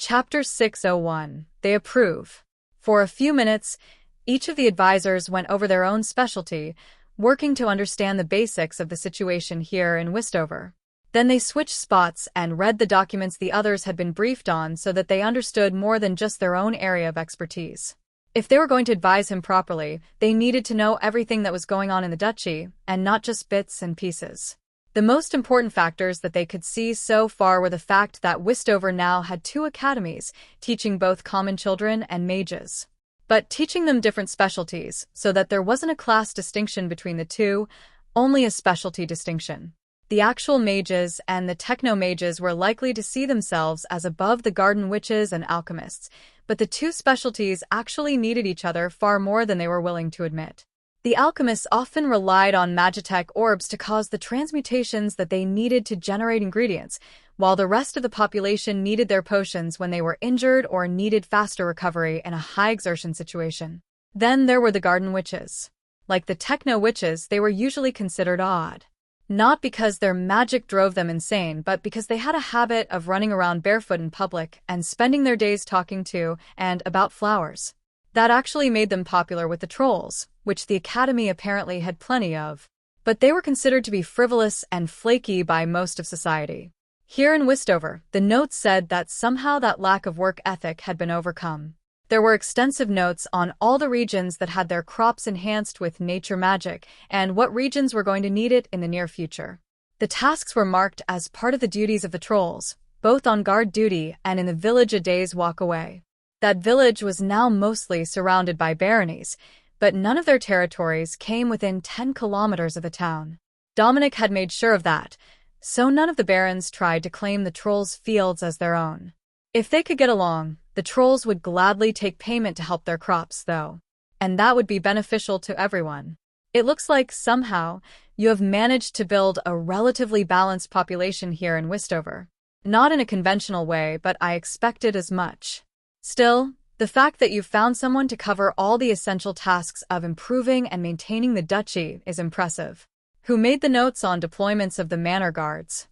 Chapter 601. They approve. For a few minutes, each of the advisors went over their own specialty, working to understand the basics of the situation here in Westover. Then they switched spots and read the documents the others had been briefed on so that they understood more than just their own area of expertise. If they were going to advise him properly, they needed to know everything that was going on in the duchy, and not just bits and pieces. The most important factors that they could see so far were the fact that Westover now had 2 academies, teaching both common children and mages. But teaching them different specialties, so that there wasn't a class distinction between the two, only a specialty distinction. The actual mages and the techno-mages were likely to see themselves as above the garden witches and alchemists, but the 2 specialties actually needed each other far more than they were willing to admit. The alchemists often relied on magitech orbs to cause the transmutations that they needed to generate ingredients, while the rest of the population needed their potions when they were injured or needed faster recovery in a high-exertion situation. Then there were the garden witches. Like the techno-witches, they were usually considered odd. Not because their magic drove them insane, but because they had a habit of running around barefoot in public and spending their days talking to and about flowers. That actually made them popular with the trolls, which the Academy apparently had plenty of. But they were considered to be frivolous and flaky by most of society. Here in Westover, the notes said that somehow that lack of work ethic had been overcome. There were extensive notes on all the regions that had their crops enhanced with nature magic and what regions were going to need it in the near future. The tasks were marked as part of the duties of the trolls, both on guard duty and in the village a day's walk away. That village was now mostly surrounded by baronies, but none of their territories came within 10 kilometers of the town. Dominic had made sure of that, so none of the barons tried to claim the trolls' fields as their own. If they could get along, the trolls would gladly take payment to help their crops, though. And that would be beneficial to everyone. It looks like, somehow, you have managed to build a relatively balanced population here in Westover. Not in a conventional way, but I expected as much. Still, the fact that you've found someone to cover all the essential tasks of improving and maintaining the duchy is impressive. Who made the notes on deployments of the manor guards?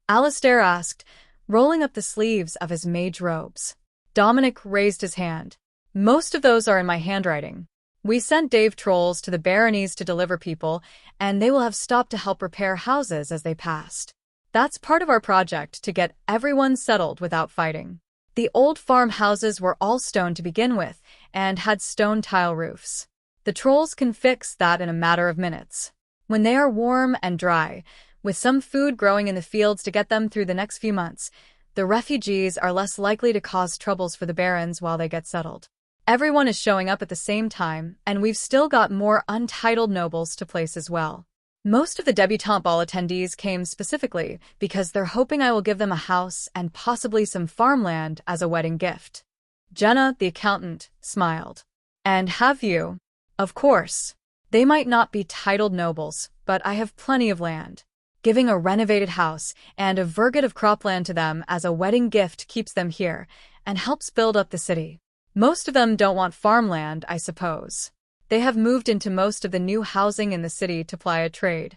Alistair asked, rolling up the sleeves of his mage robes. Dominic raised his hand. Most of those are in my handwriting. We sent Dave trolls to the baronies to deliver people, and they will have stopped to help repair houses as they passed. That's part of our project to get everyone settled without fighting. The old farmhouses were all stone to begin with, and had stone tile roofs. The trolls can fix that in a matter of minutes. When they are warm and dry, with some food growing in the fields to get them through the next few months, the refugees are less likely to cause troubles for the barons while they get settled. Everyone is showing up at the same time, and we've still got more untitled nobles to place as well. Most of the debutante ball attendees came specifically because they're hoping I will give them a house and possibly some farmland as a wedding gift. Jenna, the accountant, smiled. And have you? Of course. They might not be titled nobles, but I have plenty of land. Giving a renovated house and a virgate of cropland to them as a wedding gift keeps them here and helps build up the city. Most of them don't want farmland, I suppose. They have moved into most of the new housing in the city to ply a trade.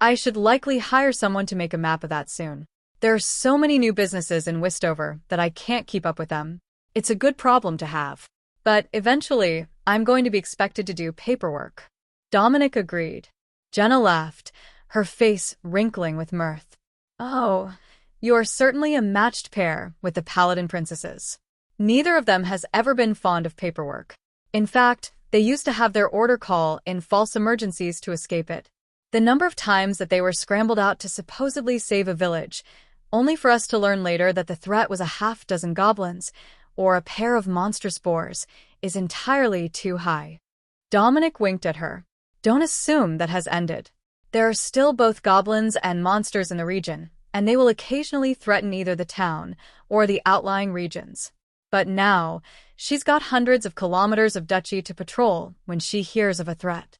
I should likely hire someone to make a map of that soon. There are so many new businesses in Westover that I can't keep up with them. It's a good problem to have. But eventually, I'm going to be expected to do paperwork. Dominic agreed. Jenna laughed, her face wrinkling with mirth. Oh, you are certainly a matched pair with the paladin princesses. Neither of them has ever been fond of paperwork. In fact, they used to have their order call in false emergencies to escape it. The number of times that they were scrambled out to supposedly save a village, only for us to learn later that the threat was a half-dozen goblins, or a pair of monstrous boars, is entirely too high. Dominic winked at her. Don't assume that has ended. There are still both goblins and monsters in the region, and they will occasionally threaten either the town or the outlying regions. But now, she's got hundreds of kilometers of duchy to patrol when she hears of a threat.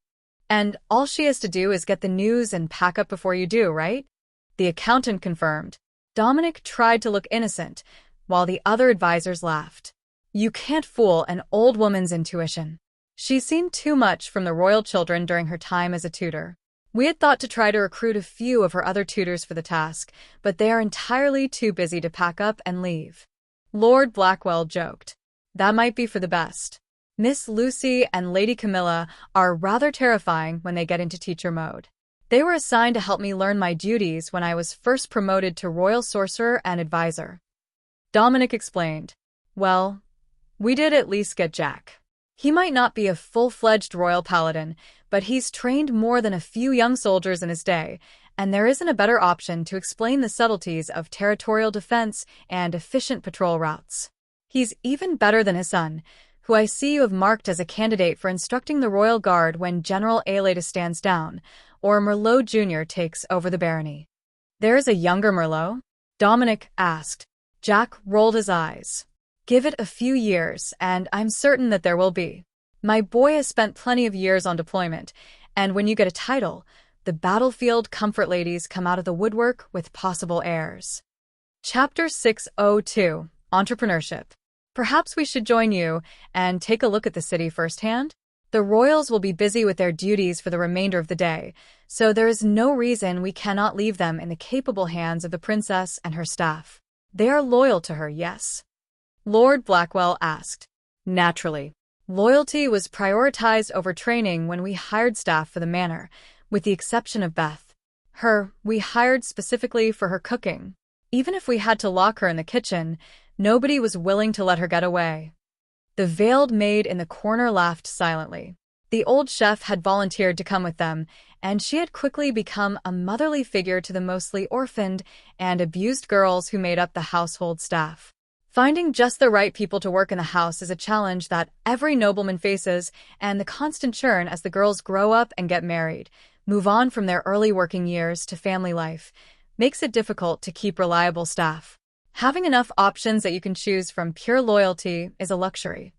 And all she has to do is get the news and pack up before you do, right? The accountant confirmed. Dominic tried to look innocent, while the other advisors laughed. You can't fool an old woman's intuition. She's seen too much from the royal children during her time as a tutor. We had thought to try to recruit a few of her other tutors for the task, but they are entirely too busy to pack up and leave. Lord Blackwell joked. That might be for the best. Miss Lucy and Lady Camilla are rather terrifying when they get into teacher mode. They were assigned to help me learn my duties when I was first promoted to Royal Sorcerer and Advisor. Dominic explained. Well, we did at least get Jack. He might not be a full-fledged royal paladin, but he's trained more than a few young soldiers in his day, and there isn't a better option to explain the subtleties of territorial defense and efficient patrol routes. He's even better than his son, who I see you have marked as a candidate for instructing the Royal Guard when General Aelita stands down, or Merlot Jr. takes over the barony. There is a younger Merlot? Dominic asked. Jack rolled his eyes. Give it a few years, and I'm certain that there will be. My boy has spent plenty of years on deployment, and when you get a title, the battlefield comfort ladies come out of the woodwork with possible heirs. Chapter 602, Entrepreneurship. Perhaps we should join you and take a look at the city firsthand? The royals will be busy with their duties for the remainder of the day, so there is no reason we cannot leave them in the capable hands of the princess and her staff. They are loyal to her, yes? Lord Blackwell asked. Naturally. Loyalty was prioritized over training when we hired staff for the manor, with the exception of Beth. Her, we hired specifically for her cooking. Even if we had to lock her in the kitchen, nobody was willing to let her get away. The veiled maid in the corner laughed silently. The old chef had volunteered to come with them, and she had quickly become a motherly figure to the mostly orphaned and abused girls who made up the household staff. Finding just the right people to work in the house is a challenge that every nobleman faces, and the constant churn as the girls grow up and get married, move on from their early working years to family life, makes it difficult to keep reliable staff. Having enough options that you can choose from pure loyalty is a luxury.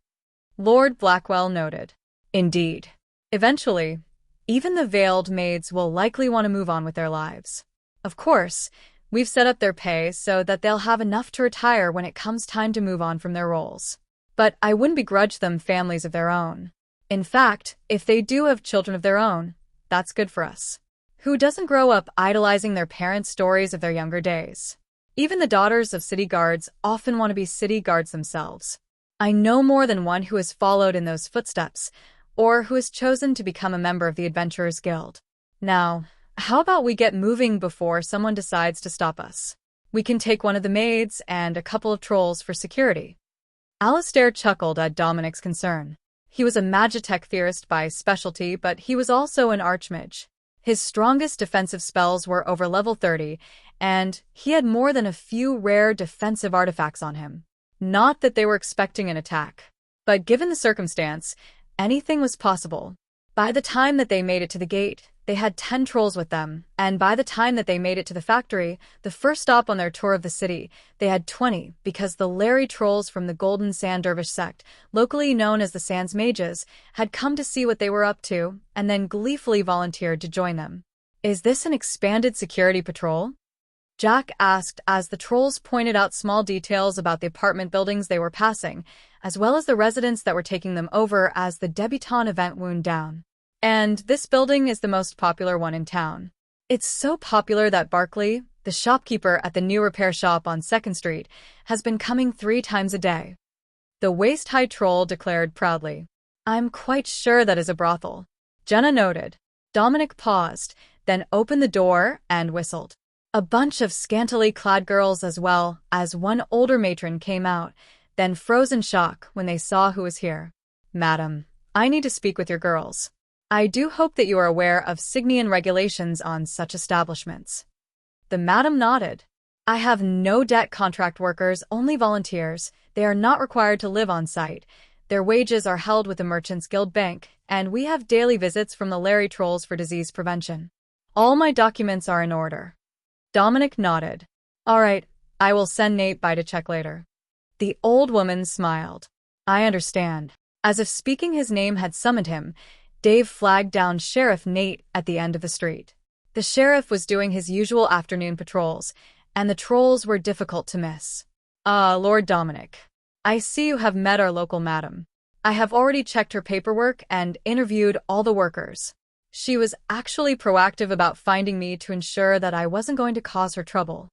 Lord Blackwell noted. Indeed. Eventually, even the veiled maids will likely want to move on with their lives. Of course, we've set up their pay so that they'll have enough to retire when it comes time to move on from their roles. But I wouldn't begrudge them families of their own. In fact, if they do have children of their own, that's good for us. Who doesn't grow up idolizing their parents' stories of their younger days? Even the daughters of city guards often want to be city guards themselves. I know more than one who has followed in those footsteps, or who has chosen to become a member of the Adventurers Guild. Now, how about we get moving before someone decides to stop us? We can take one of the maids and a couple of trolls for security. Alistair chuckled at Dominic's concern. He was a Magitech theorist by specialty, but he was also an archmage. His strongest defensive spells were over level 30, and he had more than a few rare defensive artifacts on him. Not that they were expecting an attack, but given the circumstance, anything was possible. By the time that they made it to the gate, they had 10 trolls with them, and by the time that they made it to the factory, the first stop on their tour of the city, they had 20, because the Larry trolls from the Golden Sand Dervish sect, locally known as the Sands Mages, had come to see what they were up to, and then gleefully volunteered to join them. Is this an expanded security patrol? Jack asked as the trolls pointed out small details about the apartment buildings they were passing, as well as the residents that were taking them over as the debutante event wound down. And this building is the most popular one in town. It's so popular that Barkley, the shopkeeper at the new repair shop on 2nd Street, has been coming 3 times a day. The waist-high troll declared proudly. I'm quite sure that is a brothel. Jenna noted. Dominic paused, then opened the door and whistled. A bunch of scantily clad girls as well as one older matron came out, then froze in shock when they saw who was here. Madam, I need to speak with your girls. I do hope that you are aware of Signian regulations on such establishments. The madam nodded. I have no debt contract workers, only volunteers. They are not required to live on site. Their wages are held with the Merchants Guild Bank, and we have daily visits from the Larry Trolls for disease prevention. All my documents are in order. Dominic nodded. All right, I will send Nate by to check later. The old woman smiled. I understand. As if speaking his name had summoned him, Dave flagged down Sheriff Nate at the end of the street. The sheriff was doing his usual afternoon patrols, and the trolls were difficult to miss. Lord Dominic. I see you have met our local madam. I have already checked her paperwork and interviewed all the workers. She was actually proactive about finding me to ensure that I wasn't going to cause her trouble.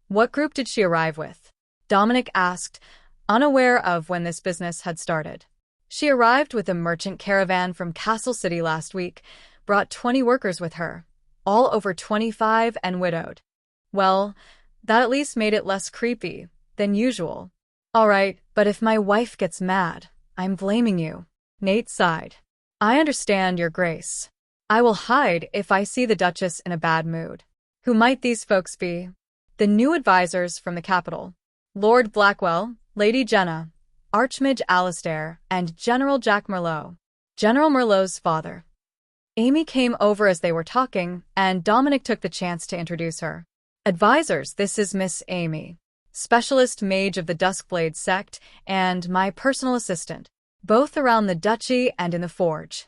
What group did she arrive with? Dominic asked, unaware of when this business had started. She arrived with a merchant caravan from Castle City last week, brought 20 workers with her, all over 25 and widowed. Well, that at least made it less creepy than usual. All right, but if my wife gets mad, I'm blaming you. Nate sighed. I understand, Your Grace. I will hide if I see the Duchess in a bad mood. Who might these folks be? The new advisors from the capital. Lord Blackwell, Lady Jenna, Archmage Alistair, and General Jack Merlot. General Merlot's father. Amy came over as they were talking, and Dominic took the chance to introduce her. Advisors, this is Miss Amy, specialist mage of the Duskblade sect, and my personal assistant, both around the duchy and in the forge.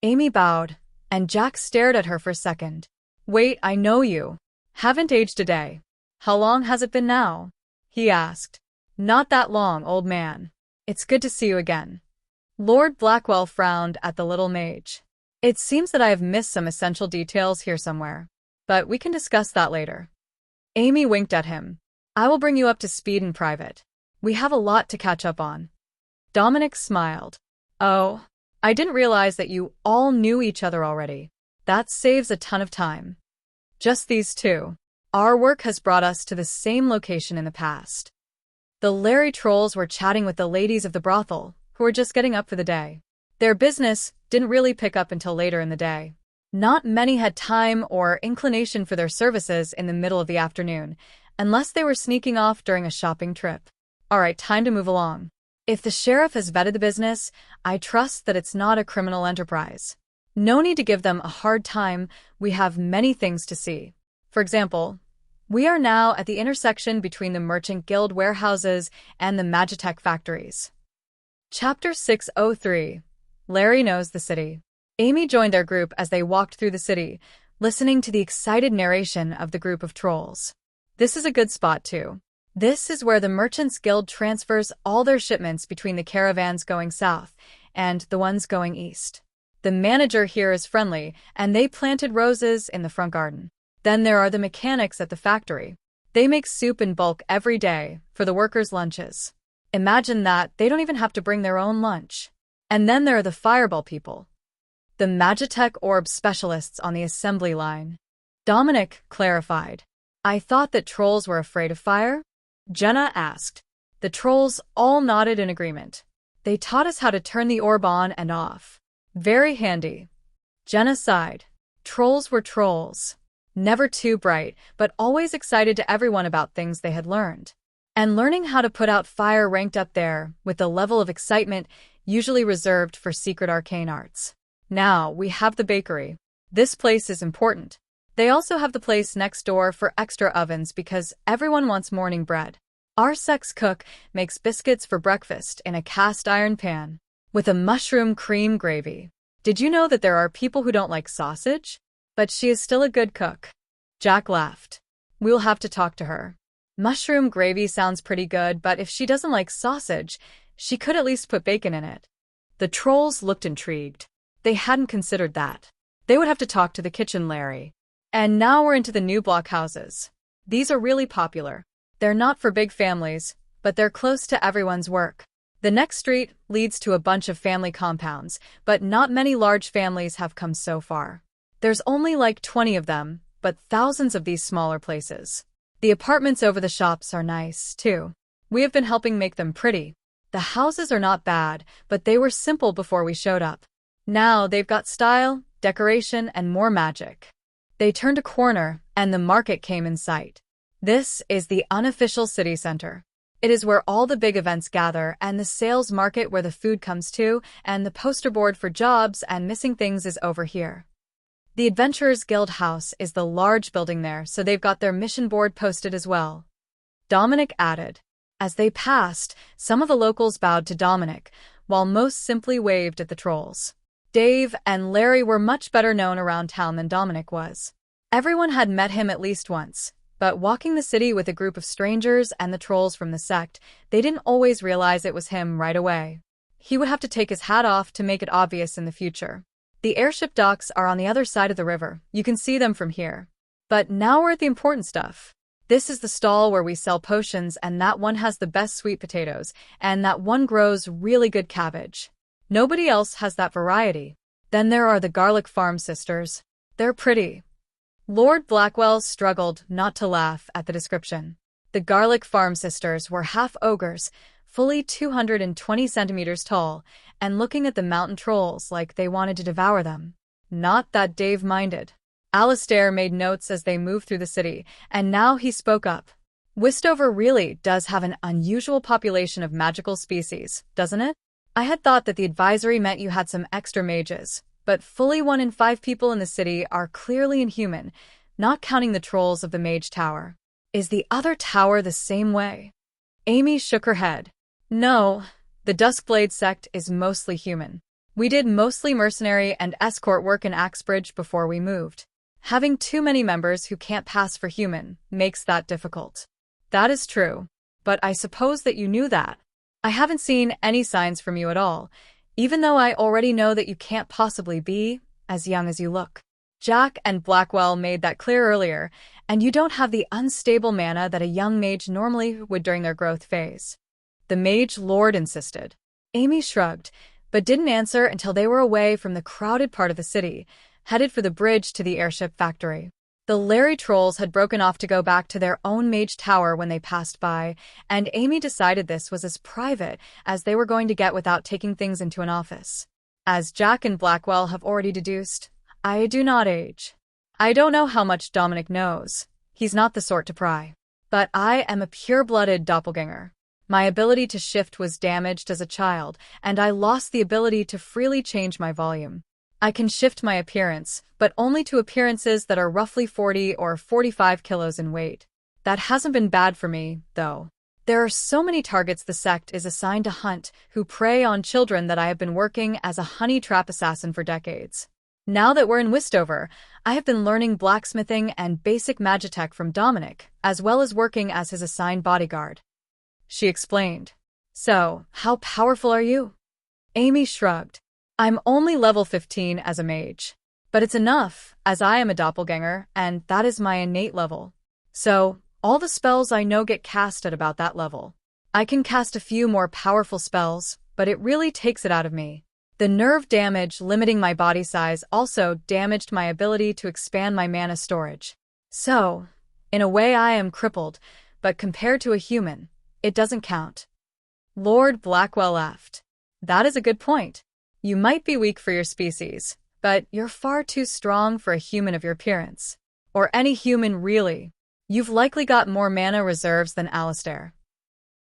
Amy bowed, and Jack stared at her for a second. Wait, I know you. Haven't aged a day. How long has it been now? He asked. Not that long, old man. It's good to see you again. Lord Blackwell frowned at the little mage. It seems that I have missed some essential details here somewhere, but we can discuss that later. Amy winked at him. I will bring you up to speed in private. We have a lot to catch up on. Dominic smiled. Oh, I didn't realize that you all knew each other already. That saves a ton of time. Just these two. Our work has brought us to the same location in the past. The Larry trolls were chatting with the ladies of the brothel, who were just getting up for the day. Their business didn't really pick up until later in the day. Not many had time or inclination for their services in the middle of the afternoon, unless they were sneaking off during a shopping trip. All right, time to move along. If the sheriff has vetted the business, I trust that it's not a criminal enterprise. No need to give them a hard time, we have many things to see. For example, we are now at the intersection between the Merchant Guild warehouses and the Magitech factories. Chapter 603. Larry Knows the City. Amy joined their group as they walked through the city, listening to the excited narration of the group of trolls. This is a good spot, too. This is where the Merchants Guild transfers all their shipments between the caravans going south and the ones going east. The manager here is friendly, and they planted roses in the front garden. Then there are the mechanics at the factory. They make soup in bulk every day for the workers' lunches. Imagine that, they don't even have to bring their own lunch. And then there are the fireball people. The Magitech orb specialists on the assembly line. Dominic clarified. I thought that trolls were afraid of fire? Jenna asked. The trolls all nodded in agreement. They taught us how to turn the orb on and off. Very handy. Jenna sighed. Trolls were trolls. Never too bright, but always excited to everyone about things they had learned. And learning how to put out fire ranked up there with the level of excitement usually reserved for secret arcane arts. Now we have the bakery. This place is important. They also have the place next door for extra ovens because everyone wants morning bread. Our sex cook makes biscuits for breakfast in a cast iron pan with a mushroom cream gravy. Did you know that there are people who don't like sausage? But she is still a good cook. Jack laughed. We'll have to talk to her. Mushroom gravy sounds pretty good, but if she doesn't like sausage, she could at least put bacon in it. The trolls looked intrigued. They hadn't considered that. They would have to talk to the kitchen Larry. And now we're into the new block houses. These are really popular. They're not for big families, but they're close to everyone's work. The next street leads to a bunch of family compounds, but not many large families have come so far. There's only like 20 of them, but thousands of these smaller places. The apartments over the shops are nice, too. We have been helping make them pretty. The houses are not bad, but they were simple before we showed up. Now they've got style, decoration, and more magic. They turned a corner, and the market came in sight. This is the unofficial city center. It is where all the big events gather, and the sales market where the food comes to, and the poster board for jobs and missing things is over here. The Adventurers Guild House is the large building there, so they've got their mission board posted as well. Dominic added. As they passed, some of the locals bowed to Dominic, while most simply waved at the trolls. Dave and Larry were much better known around town than Dominic was. Everyone had met him at least once, but walking the city with a group of strangers and the trolls from the sect, they didn't always realize it was him right away. He would have to take his hat off to make it obvious in the future. The airship docks are on the other side of the river. You can see them from here. But now we're at the important stuff. This is the stall where we sell potions, and that one has the best sweet potatoes, and that one grows really good cabbage. Nobody else has that variety. Then there are the garlic farm sisters. They're pretty. Lord Blackwell struggled not to laugh at the description. The garlic farm sisters were half ogres, fully 220 centimeters tall, and looking at the mountain trolls like they wanted to devour them. Not that Dave minded. Alistair made notes as they moved through the city, and now he spoke up. Westover really does have an unusual population of magical species, doesn't it? I had thought that the advisory meant you had some extra mages, but fully 1 in 5 people in the city are clearly inhuman, not counting the trolls of the Mage Tower. Is the other tower the same way? Amy shook her head. No, the Duskblade sect is mostly human. We did mostly mercenary and escort work in Axbridge before we moved. Having too many members who can't pass for human makes that difficult. That is true, but I suppose that you knew that. I haven't seen any signs from you at all, even though I already know that you can't possibly be as young as you look. Jack and Blackwell made that clear earlier, and you don't have the unstable mana that a young mage normally would during their growth phase. The Mage Lord insisted. Amy shrugged, but didn't answer until they were away from the crowded part of the city, headed for the bridge to the airship factory. The Larry trolls had broken off to go back to their own Mage Tower when they passed by, and Amy decided this was as private as they were going to get without taking things into an office. As Jack and Blackwell have already deduced, I do not age. I don't know how much Dominic knows. He's not the sort to pry. But I am a pure-blooded doppelganger. My ability to shift was damaged as a child, and I lost the ability to freely change my volume. I can shift my appearance, but only to appearances that are roughly 40 or 45 kilos in weight. That hasn't been bad for me, though. There are so many targets the sect is assigned to hunt who prey on children that I have been working as a honey trap assassin for decades. Now that we're in Westover, I have been learning blacksmithing and basic magitech from Dominic, as well as working as his assigned bodyguard. She explained. So, how powerful are you? Amy shrugged. I'm only level 15 as a mage. But it's enough, as I am a doppelganger, and that is my innate level. So, all the spells I know get cast at about that level. I can cast a few more powerful spells, but it really takes it out of me. The nerve damage limiting my body size also damaged my ability to expand my mana storage. So, in a way I am crippled, but compared to a human, it doesn't count. Lord Blackwell laughed. That is a good point. You might be weak for your species, but you're far too strong for a human of your appearance. Or any human, really. You've likely got more mana reserves than Alistair.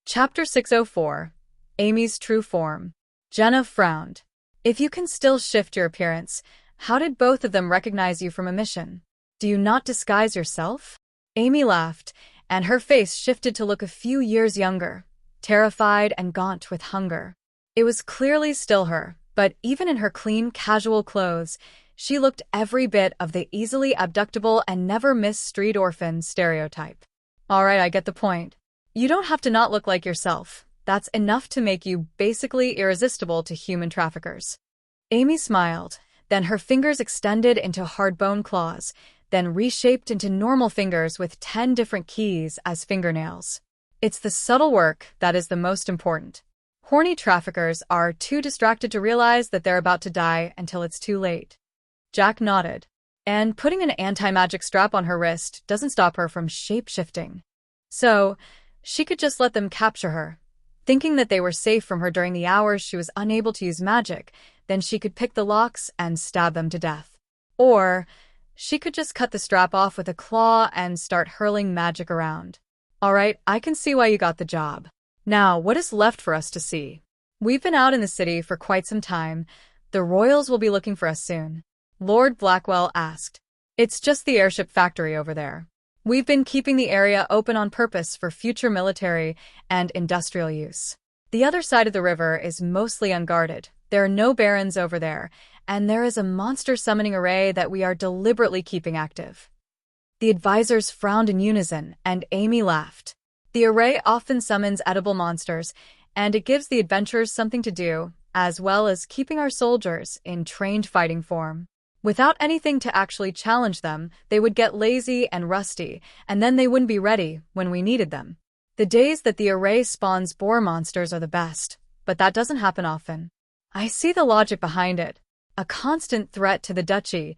Chapter 604. Amy's True Form. Jenna frowned. If you can still shift your appearance, how did both of them recognize you from a mission? Do you not disguise yourself? Amy laughed, and her face shifted to look a few years younger, terrified and gaunt with hunger. It was clearly still her, but even in her clean, casual clothes, she looked every bit of the easily abductable and never-miss street orphan stereotype. All right, I get the point. You don't have to not look like yourself. That's enough to make you basically irresistible to human traffickers. Amy smiled, then her fingers extended into hard-bone claws, then reshaped into normal fingers with 10 different keys as fingernails. It's the subtle work that is the most important. Horny traffickers are too distracted to realize that they're about to die until it's too late. Jack nodded. And putting an anti-magic strap on her wrist doesn't stop her from shape-shifting. So, she could just let them capture her. Thinking that they were safe from her during the hours she was unable to use magic, then she could pick the locks and stab them to death. Or, she could just cut the strap off with a claw and start hurling magic around. All right, I can see why you got the job. Now, what is left for us to see? We've been out in the city for quite some time. The royals will be looking for us soon. Lord Blackwell asked. It's just the airship factory over there. We've been keeping the area open on purpose for future military and industrial use. The other side of the river is mostly unguarded. There are no barons over there, and there is a monster summoning array that we are deliberately keeping active. The advisors frowned in unison, and Amy laughed. The array often summons edible monsters, and it gives the adventurers something to do, as well as keeping our soldiers in trained fighting form. Without anything to actually challenge them, they would get lazy and rusty, and then they wouldn't be ready when we needed them. The days that the array spawns boar monsters are the best, but that doesn't happen often. I see the logic behind it. A constant threat to the duchy,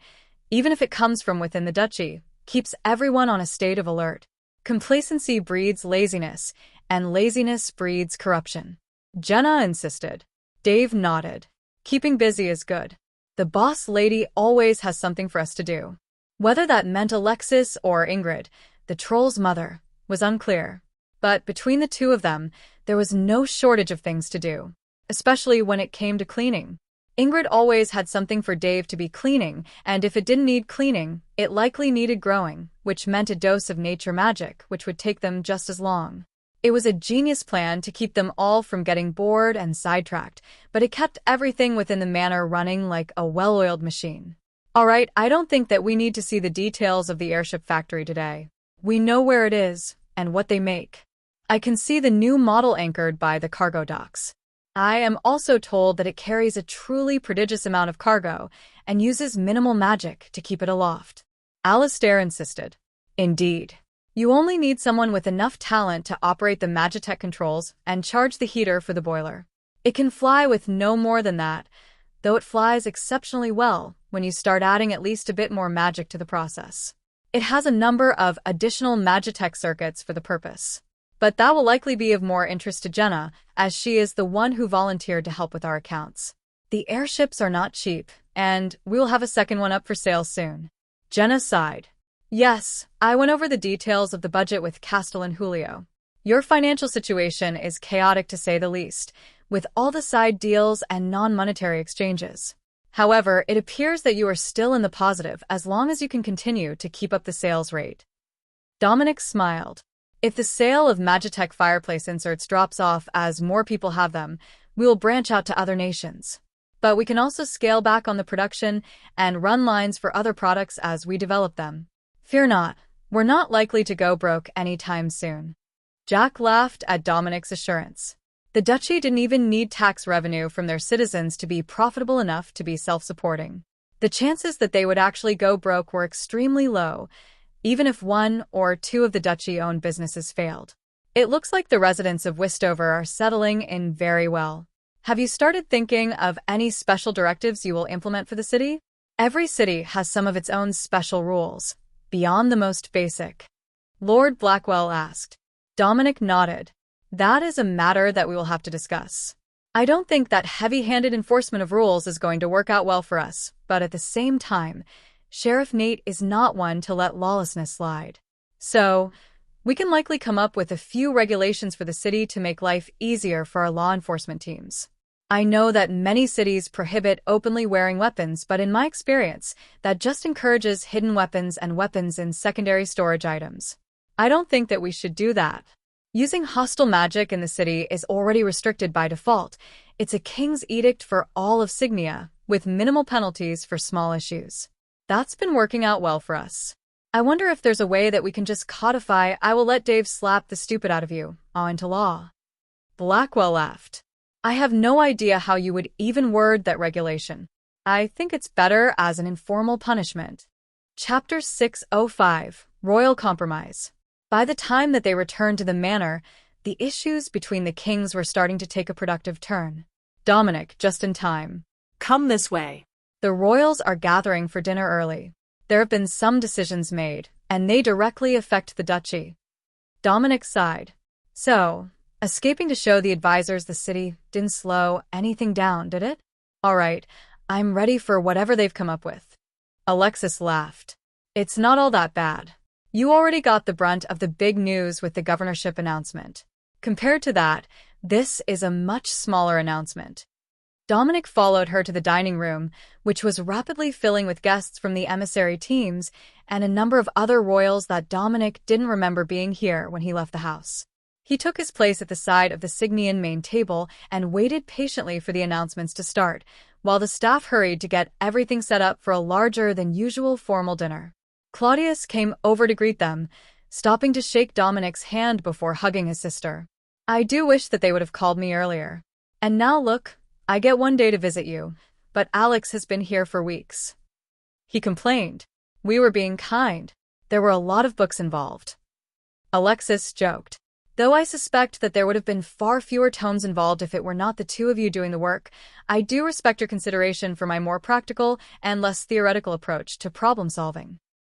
even if it comes from within the duchy, keeps everyone on a state of alert. Complacency breeds laziness, and laziness breeds corruption. Jenna insisted. Dave nodded. Keeping busy is good. The boss lady always has something for us to do. Whether that meant Alexis or Ingrid, the troll's mother, was unclear. But between the two of them, there was no shortage of things to do, especially when it came to cleaning. Ingrid always had something for Dave to be cleaning, and if it didn't need cleaning, it likely needed growing, which meant a dose of nature magic, which would take them just as long. It was a genius plan to keep them all from getting bored and sidetracked, but it kept everything within the manor running like a well-oiled machine. Alright, I don't think that we need to see the details of the airship factory today. We know where it is, and what they make. I can see the new model anchored by the cargo docks. I am also told that it carries a truly prodigious amount of cargo, and uses minimal magic to keep it aloft. Alistair insisted. Indeed. You only need someone with enough talent to operate the Magitech controls and charge the heater for the boiler. It can fly with no more than that, though it flies exceptionally well when you start adding at least a bit more magic to the process. It has a number of additional Magitech circuits for the purpose. But that will likely be of more interest to Jenna, as she is the one who volunteered to help with our accounts. The airships are not cheap, and we will have a second one up for sale soon. Jenna sighed. Yes, I went over the details of the budget with Castle and Julio. Your financial situation is chaotic to say the least, with all the side deals and non-monetary exchanges. However, it appears that you are still in the positive as long as you can continue to keep up the sales rate. Dominic smiled. If the sale of Magitech fireplace inserts drops off as more people have them, we will branch out to other nations. But we can also scale back on the production and run lines for other products as we develop them. Fear not, we're not likely to go broke anytime soon. Jack laughed at Dominic's assurance. The duchy didn't even need tax revenue from their citizens to be profitable enough to be self-supporting. The chances that they would actually go broke were extremely low, even if one or two of the duchy-owned businesses failed. It looks like the residents of Westover are settling in very well. Have you started thinking of any special directives you will implement for the city? Every city has some of its own special rules, beyond the most basic. Lord Blackwell asked. Dominic nodded. That is a matter that we will have to discuss. I don't think that heavy-handed enforcement of rules is going to work out well for us, but at the same time, Sheriff Nate is not one to let lawlessness slide. So, we can likely come up with a few regulations for the city to make life easier for our law enforcement teams. I know that many cities prohibit openly wearing weapons, but in my experience, that just encourages hidden weapons and weapons in secondary storage items. I don't think that we should do that. Using hostile magic in the city is already restricted by default. It's a king's edict for all of Signia, with minimal penalties for small issues. That's been working out well for us. I wonder if there's a way that we can just codify "I will let Dave slap the stupid out of you" into law. Blackwell laughed. I have no idea how you would even word that regulation. I think it's better as an informal punishment. Chapter 605, Royal Compromise. By the time that they returned to the manor, the issues between the kings were starting to take a productive turn. Dominic, just in time. Come this way. The royals are gathering for dinner early. There have been some decisions made, and they directly affect the duchy. Dominic sighed. So, escaping to show the advisors the city didn't slow anything down, did it? All right, I'm ready for whatever they've come up with. Alexis laughed. It's not all that bad. You already got the brunt of the big news with the governorship announcement. Compared to that, this is a much smaller announcement. Dominic followed her to the dining room, which was rapidly filling with guests from the emissary teams and a number of other royals that Dominic didn't remember being here when he left the house. He took his place at the side of the Signian main table and waited patiently for the announcements to start, while the staff hurried to get everything set up for a larger-than-usual formal dinner. Claudius came over to greet them, stopping to shake Dominic's hand before hugging his sister. I do wish that they would have called me earlier. And now look, I get one day to visit you, but Alex has been here for weeks. He complained. We were being kind. There were a lot of books involved. Alexis joked. Though I suspect that there would have been far fewer tomes involved if it were not the two of you doing the work, I do respect your consideration for my more practical and less theoretical approach to problem solving.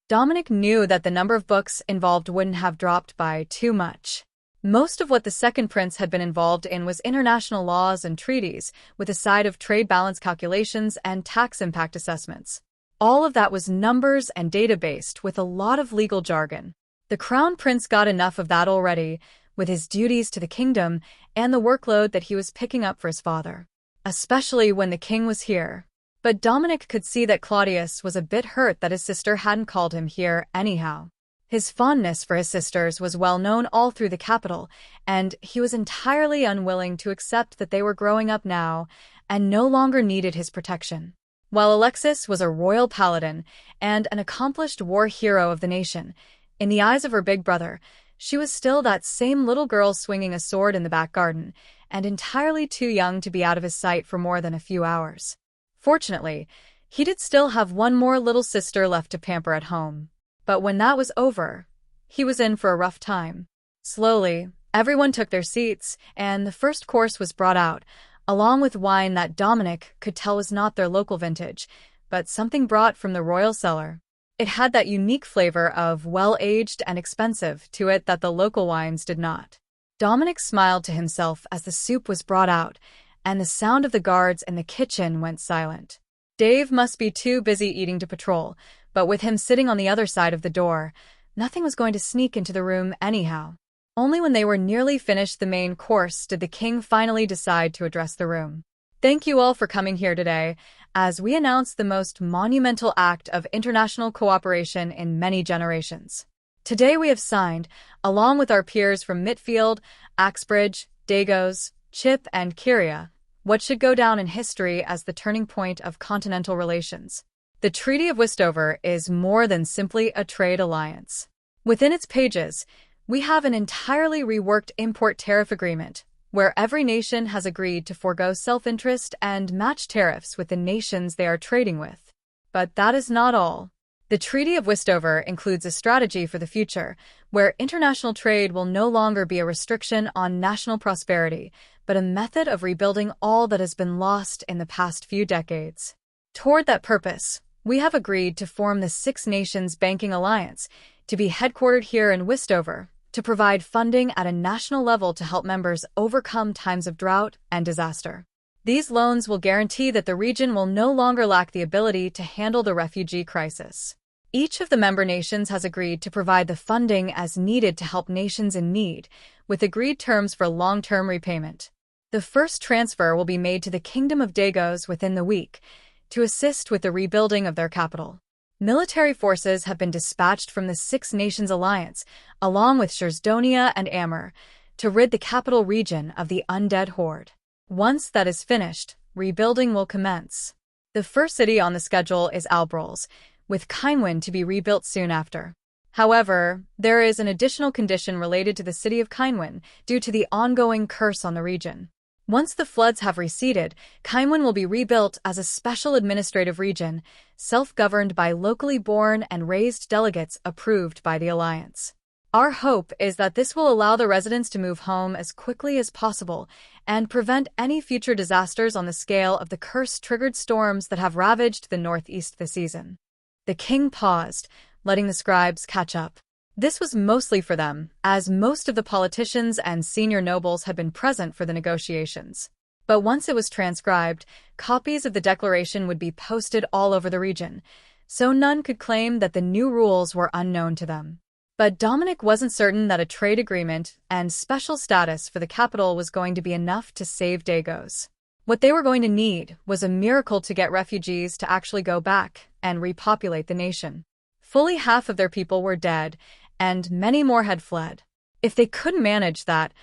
Dominic knew that the number of books involved wouldn't have dropped by too much. Most of what the second prince had been involved in was international laws and treaties, with a side of trade balance calculations and tax impact assessments. All of that was numbers and data-based with a lot of legal jargon. The crown prince got enough of that already, with his duties to the kingdom and the workload that he was picking up for his father, especially when the king was here. But Dominic could see that Claudius was a bit hurt that his sister hadn't called him here anyhow. His fondness for his sisters was well known all through the capital, and he was entirely unwilling to accept that they were growing up now and no longer needed his protection. While Alexis was a royal paladin and an accomplished war hero of the nation, in the eyes of her big brother, she was still that same little girl swinging a sword in the back garden, and entirely too young to be out of his sight for more than a few hours. Fortunately, he did still have one more little sister left to pamper at home. But when that was over, he was in for a rough time. Slowly, everyone took their seats, and the first course was brought out, along with wine that Dominic could tell was not their local vintage, but something brought from the royal cellar. It had that unique flavor of well-aged and expensive to it that the local wines did not. Dominic smiled to himself as the soup was brought out, and the sound of the guards in the kitchen went silent. Dave must be too busy eating to patrol, but with him sitting on the other side of the door, nothing was going to sneak into the room anyhow. Only when they were nearly finished the main course did the king finally decide to address the room. Thank you all for coming here today, as we announce the most monumental act of international cooperation in many generations. Today we have signed, along with our peers from Mitfield, Axbridge, Dagos, Chip, and Kyria, what should go down in history as the turning point of continental relations. The Treaty of Westover is more than simply a trade alliance. Within its pages, we have an entirely reworked import tariff agreement, where every nation has agreed to forego self-interest and match tariffs with the nations they are trading with. But that is not all. The Treaty of Westover includes a strategy for the future, where international trade will no longer be a restriction on national prosperity, but a method of rebuilding all that has been lost in the past few decades. Toward that purpose, we have agreed to form the Six Nations Banking Alliance, to be headquartered here in Westover, to provide funding at a national level to help members overcome times of drought and disaster. These loans will guarantee that the region will no longer lack the ability to handle the refugee crisis. Each of the member nations has agreed to provide the funding as needed to help nations in need, with agreed terms for long-term repayment. The first transfer will be made to the Kingdom of Dagos within the week, to assist with the rebuilding of their capital. Military forces have been dispatched from the Six Nations Alliance, along with Shersdonia and Amur, to rid the capital region of the undead horde. Once that is finished, rebuilding will commence. The first city on the schedule is Albrols, with Kynwyn to be rebuilt soon after. However, there is an additional condition related to the city of Kynwyn due to the ongoing curse on the region. Once the floods have receded, Kynwyn will be rebuilt as a special administrative region, self-governed by locally born and raised delegates approved by the Alliance. Our hope is that this will allow the residents to move home as quickly as possible and prevent any future disasters on the scale of the curse-triggered storms that have ravaged the northeast this season. The king paused, letting the scribes catch up. This was mostly for them, as most of the politicians and senior nobles had been present for the negotiations. But once it was transcribed, copies of the declaration would be posted all over the region, so none could claim that the new rules were unknown to them. But Dominic wasn't certain that a trade agreement and special status for the capital was going to be enough to save Dagos. What they were going to need was a miracle to get refugees to actually go back and repopulate the nation. Fully half of their people were dead, and many more had fled. If they couldn't manage that,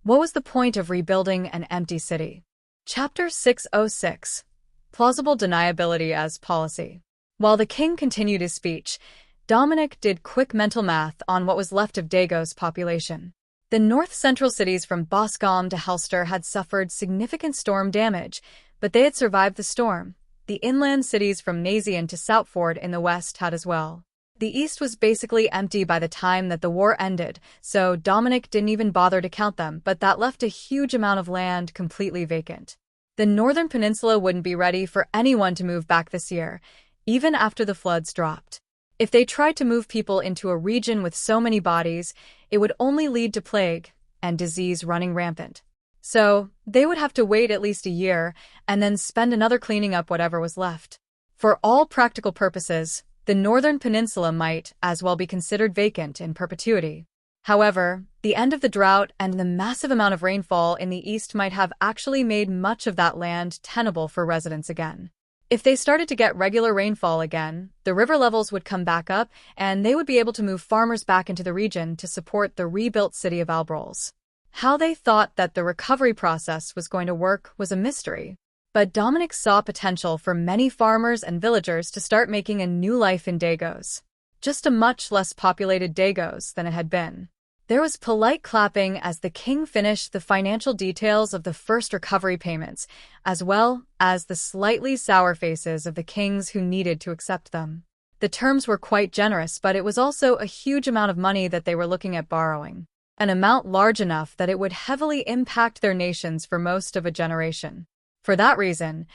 what was the point of rebuilding an empty city? Chapter 606. Plausible Deniability as Policy. While the king continued his speech, Dominic did quick mental math on what was left of Dagos' population. The north-central cities from Boscombe to Helster had suffered significant storm damage, but they had survived the storm. The the inland cities from Nazian to Southford in the west had as well. The east was basically empty by the time that the war ended, so Dominic didn't even bother to count them, but that left a huge amount of land completely vacant. The northern peninsula wouldn't be ready for anyone to move back this year, even after the floods dropped. If they tried to move people into a region with so many bodies, it would only lead to plague and disease running rampant. So, they would have to wait at least a year and then spend another cleaning up whatever was left. For all practical purposes, the northern peninsula might as well be considered vacant in perpetuity. However, the end of the drought and the massive amount of rainfall in the east might have actually made much of that land tenable for residents again. If they started to get regular rainfall again, the river levels would come back up and they would be able to move farmers back into the region to support the rebuilt city of Albrols. How they thought that the recovery process was going to work was a mystery. But Dominic saw potential for many farmers and villagers to start making a new life in Dagos. Just a much less populated Dagos than it had been. There was polite clapping as the king finished the financial details of the first recovery payments, as well as the slightly sour faces of the kings who needed to accept them. The terms were quite generous, but it was also a huge amount of money that they were looking at borrowing. An amount large enough that it would heavily impact their nations for most of a generation. For that reason,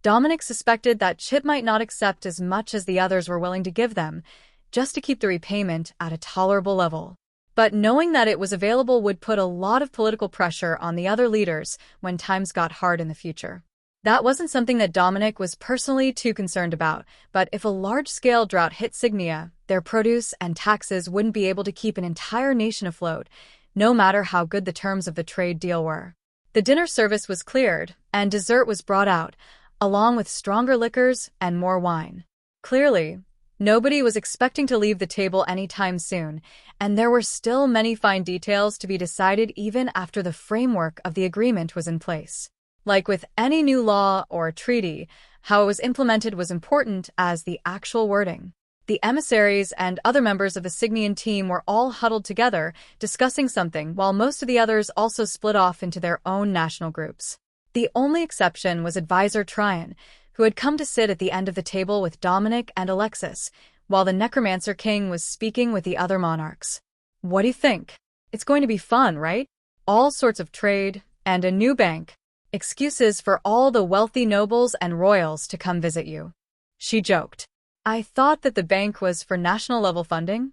Dominic suspected that Chip might not accept as much as the others were willing to give them, just to keep the repayment at a tolerable level. But knowing that it was available would put a lot of political pressure on the other leaders when times got hard in the future. That wasn't something that Dominic was personally too concerned about, but if a large-scale drought hit Signia, their produce and taxes wouldn't be able to keep an entire nation afloat, no matter how good the terms of the trade deal were. The dinner service was cleared, and dessert was brought out, along with stronger liquors and more wine. Clearly, nobody was expecting to leave the table anytime soon, and there were still many fine details to be decided even after the framework of the agreement was in place. Like with any new law or treaty, how it was implemented was important as the actual wording. The emissaries and other members of the Signian team were all huddled together, discussing something, while most of the others also split off into their own national groups. The only exception was advisor Tryon, who had come to sit at the end of the table with Dominic and Alexis, while the Necromancer King was speaking with the other monarchs. What do you think? It's going to be fun, right? All sorts of trade, and a new bank. Excuses for all the wealthy nobles and royals to come visit you. She joked. I thought that the bank was for national-level funding?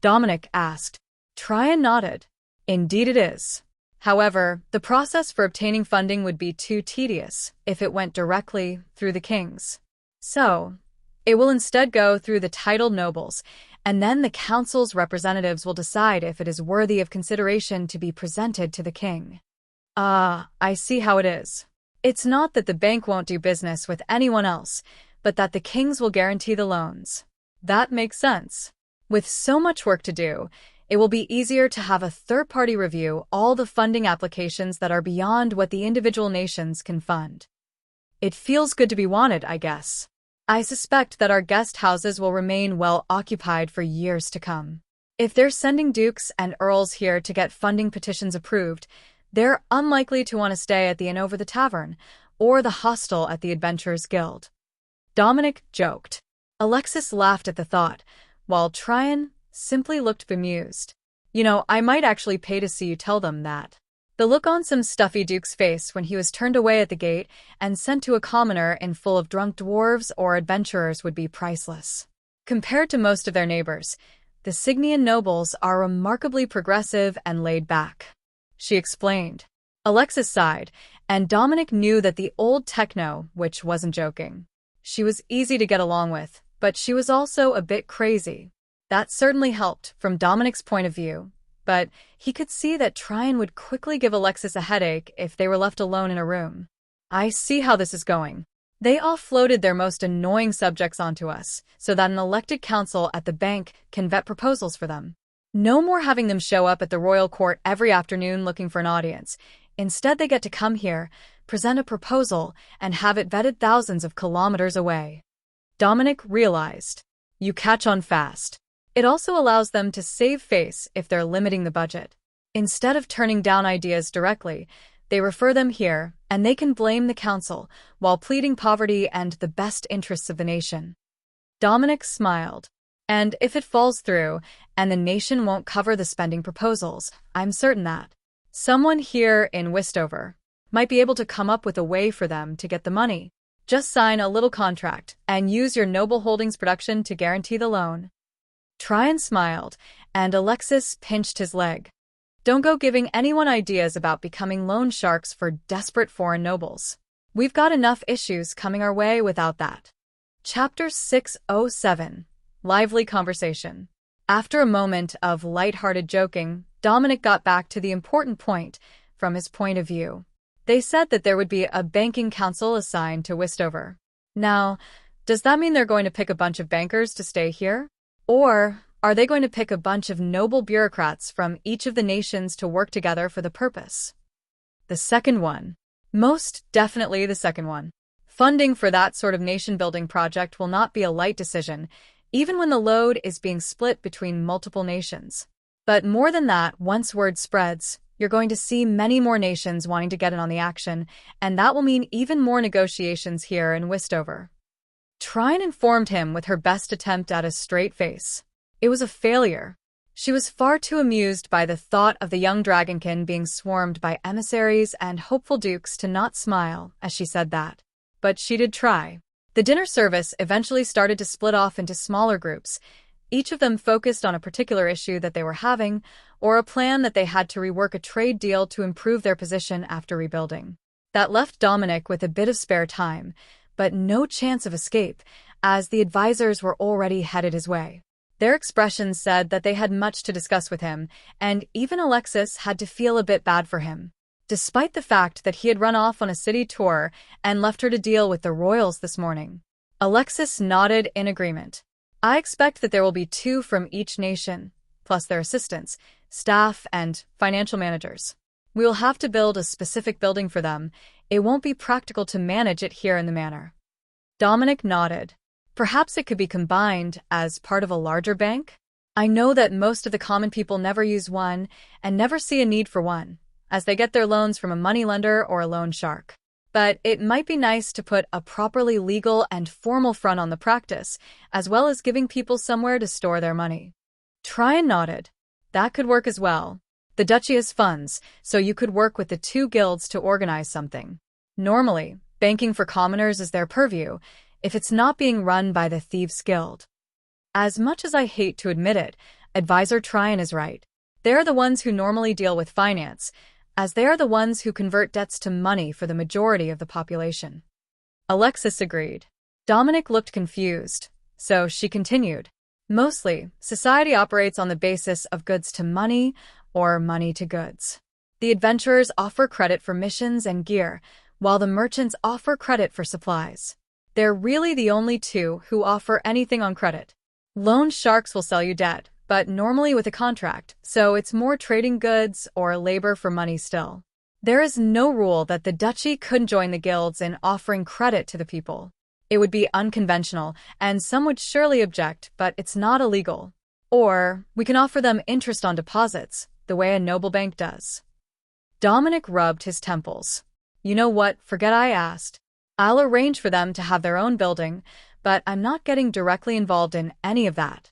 Dominic asked. Tryon nodded. Indeed it is. However, the process for obtaining funding would be too tedious if it went directly through the kings. So, it will instead go through the titled nobles, and then the council's representatives will decide if it is worthy of consideration to be presented to the king. I see how it is. It's not that the bank won't do business with anyone else, but that the kings will guarantee the loans. That makes sense. With so much work to do, it will be easier to have a third-party review all the funding applications that are beyond what the individual nations can fund. It feels good to be wanted, I guess. I suspect that our guest houses will remain well occupied for years to come. If they're sending dukes and earls here to get funding petitions approved, they're unlikely to want to stay at the inn over the tavern, or the hostel at the Adventurers Guild. Dominic joked. Alexis laughed at the thought, while Tryon simply looked bemused. I might actually pay to see you tell them that. The look on some stuffy duke's face when he was turned away at the gate and sent to a commoner inn full of drunk dwarves or adventurers would be priceless. Compared to most of their neighbors, the Signian nobles are remarkably progressive and laid back. She explained. Alexis sighed, and Dominic knew that the old techno, which wasn't joking. She was easy to get along with, but she was also a bit crazy. That certainly helped from Dominic's point of view, but he could see that Tryon would quickly give Alexis a headache if they were left alone in a room. I see how this is going. They offloaded their most annoying subjects onto us, so that an elected council at the bank can vet proposals for them. No more having them show up at the royal court every afternoon looking for an audience. Instead, they get to come here, present a proposal, and have it vetted thousands of kilometers away. Dominic realized. You catch on fast. It also allows them to save face if they're limiting the budget. Instead of turning down ideas directly, They refer them here, and they can blame the council, while pleading poverty and the best interests of the nation. Dominic smiled. And if it falls through, and the nation won't cover the spending proposals, I'm certain that someone here in Westover might be able to come up with a way for them to get the money. Just sign a little contract and use your Noble Holdings production to guarantee the loan. Tryon smiled, and Alexis pinched his leg. Don't go giving anyone ideas about becoming loan sharks for desperate foreign nobles. We've got enough issues coming our way without that. Chapter 607. Lively Conversation. After a moment of light-hearted joking, Dominic got back to the important point from his point of view. They said that there would be a banking council assigned to Westover. Now, does that mean they're going to pick a bunch of bankers to stay here? Or are they going to pick a bunch of noble bureaucrats from each of the nations to work together for the purpose? The second one. Most definitely the second one. Funding for that sort of nation-building project will not be a light decision, even when the load is being split between multiple nations. But more than that, once word spreads, you're going to see many more nations wanting to get in on the action, and that will mean even more negotiations here in Westover. Tryon informed him with her best attempt at a straight face. It was a failure. She was far too amused by the thought of the young dragonkin being swarmed by emissaries and hopeful dukes to not smile as she said that. But she did try. The dinner service eventually started to split off into smaller groups, each of them focused on a particular issue that they were having, or a plan that they had to rework a trade deal to improve their position after rebuilding. That left Dominic with a bit of spare time, but no chance of escape, as the advisors were already headed his way. Their expressions said that they had much to discuss with him, and even Alexis had to feel a bit bad for him. Despite the fact that he had run off on a city tour and left her to deal with the royals this morning. Alexis nodded in agreement. I expect that there will be 2 from each nation, plus their assistants, staff, and financial managers. We will have to build a specific building for them. It won't be practical to manage it here in the manor. Dominic nodded. Perhaps it could be combined as part of a larger bank? I know that most of the common people never use one and never see a need for one, as they get their loans from a moneylender or a loan shark. But it might be nice to put a properly legal and formal front on the practice, as well as giving people somewhere to store their money. Tryon nodded. That could work as well. The duchy has funds, so you could work with the 2 guilds to organize something. Normally, banking for commoners is their purview, if it's not being run by the Thieves' Guild. As much as I hate to admit it, Advisor Tryon is right. They're the ones who normally deal with finance, as they are the ones who convert debts to money for the majority of the population. Alexis agreed. Dominic looked confused, so she continued. Mostly, society operates on the basis of goods to money or money to goods. The adventurers offer credit for missions and gear, while the merchants offer credit for supplies. They're really the only 2 who offer anything on credit. Loan sharks will sell you debt, but normally with a contract, so it's more trading goods or labor for money still. There is no rule that the duchy couldn't join the guilds in offering credit to the people. It would be unconventional, and some would surely object, but it's not illegal. Or, we can offer them interest on deposits, the way a noble bank does. Dominic rubbed his temples. You know what, forget I asked. I'll arrange for them to have their own building, but I'm not getting directly involved in any of that.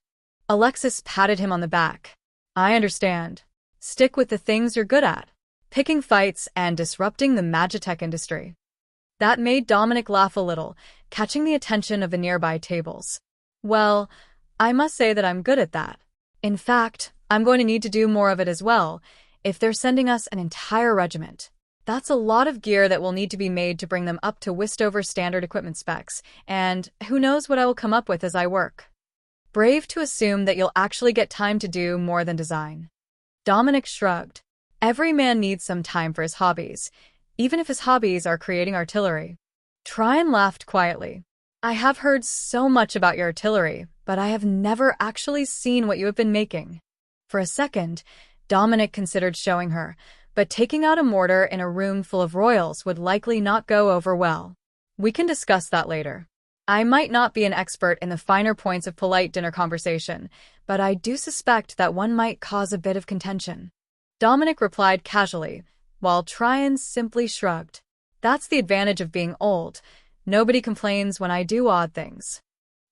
Alexis patted him on the back. I understand. Stick with the things you're good at. Picking fights and disrupting the magitech industry. That made Dominic laugh a little, catching the attention of the nearby tables. Well, I must say that I'm good at that. In fact, I'm going to need to do more of it as well, if they're sending us an entire regiment. That's a lot of gear that will need to be made to bring them up to Westover standard equipment specs, and who knows what I will come up with as I work. Brave to assume that you'll actually get time to do more than design. Dominic shrugged. Every man needs some time for his hobbies, even if his hobbies are creating artillery. Tryon laughed quietly. I have heard so much about your artillery, but I have never actually seen what you have been making. For a second, Dominic considered showing her, but taking out a mortar in a room full of royals would likely not go over well. We can discuss that later. I might not be an expert in the finer points of polite dinner conversation, but I do suspect that one might cause a bit of contention. Dominic replied casually, while Tryon simply shrugged. That's the advantage of being old. Nobody complains when I do odd things.